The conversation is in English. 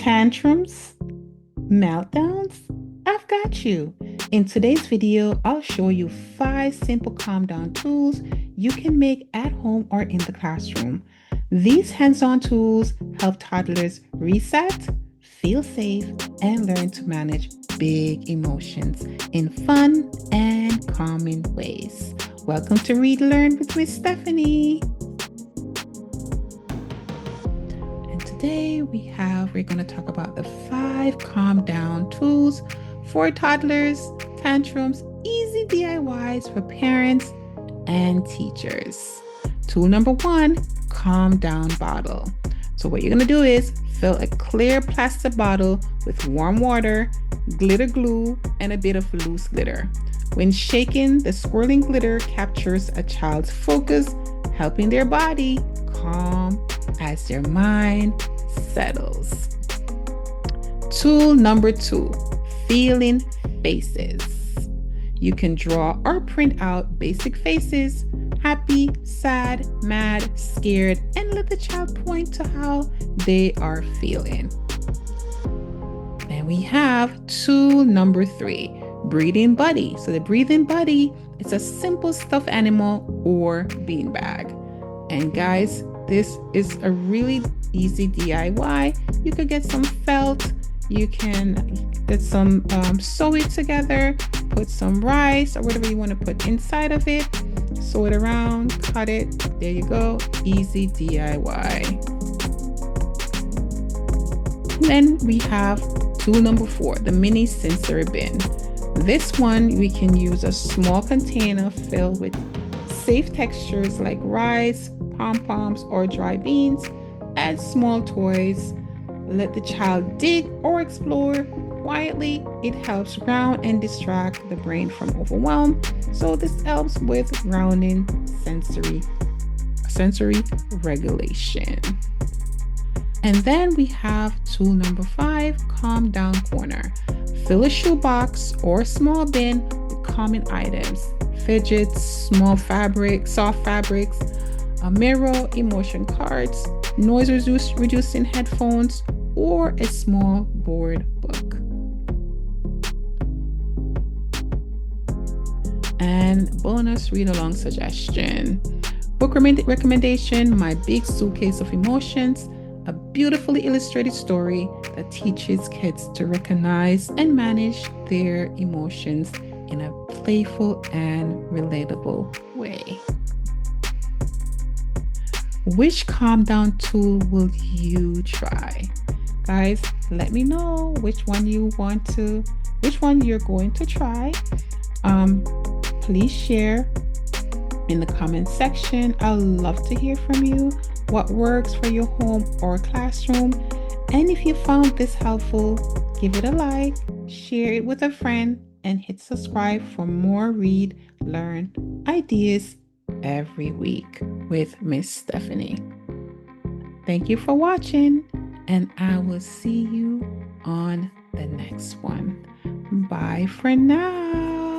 Tantrums, meltdowns, I've got you. In today's video, I'll show you 5 simple calm down tools you can make at home or in the classroom. These hands-on tools help toddlers reset, feel safe, and learn to manage big emotions in fun and calming ways. Welcome to Read Learn with Miss Stephanie. Today we're going to talk about the 5 calm down tools for toddlers, tantrums, easy DIYs for parents and teachers. Tool number 1, calm down bottle. So what you're going to do is fill a clear plastic bottle with warm water, glitter glue, and a bit of loose glitter. When shaken, the swirling glitter captures a child's focus, helping their body calm as their mind settles. Tool number 2, feeling faces. You can draw or print out basic faces: happy, sad, mad, scared, and let the child point to how they are feeling. And we have tool number 3, breathing buddy. So the breathing buddy is a simple stuffed animal or beanbag. And guys, this is a really easy DIY. You could get some felt, you can get some sew it together, put some rice or whatever you want to put inside of it, sew it around, cut it, there you go, easy DIY. Then we have tool number 4, the mini sensory bin. This one, we can use a small container filled with safe textures like rice, pom-poms, or dry beans. Add small toys. Let the child dig or explore quietly. It helps ground and distract the brain from overwhelm. So this helps with grounding sensory regulation. And then we have tool number 5, calm down corner. Fill a shoebox or small bin with common items: fidgets, small fabric, soft fabrics, a mirror, emotion cards, noise reducing headphones, or a small board book. And bonus read-along suggestion. Book recommendation, My Big Suitcase of Emotions, a beautifully illustrated story that teaches kids to recognize and manage their emotions in a playful and relatable way. Which calm down tool will you try? Guys, let me know which one you're going to try. Please share in the comment section. I'd love to hear from you. What works for your home or classroom? And if you found this helpful, give it a like, share it with a friend, and hit subscribe for more read, learn ideas every week with Miss Stephanie. Thank you for watching, and I will see you on the next one. Bye for now.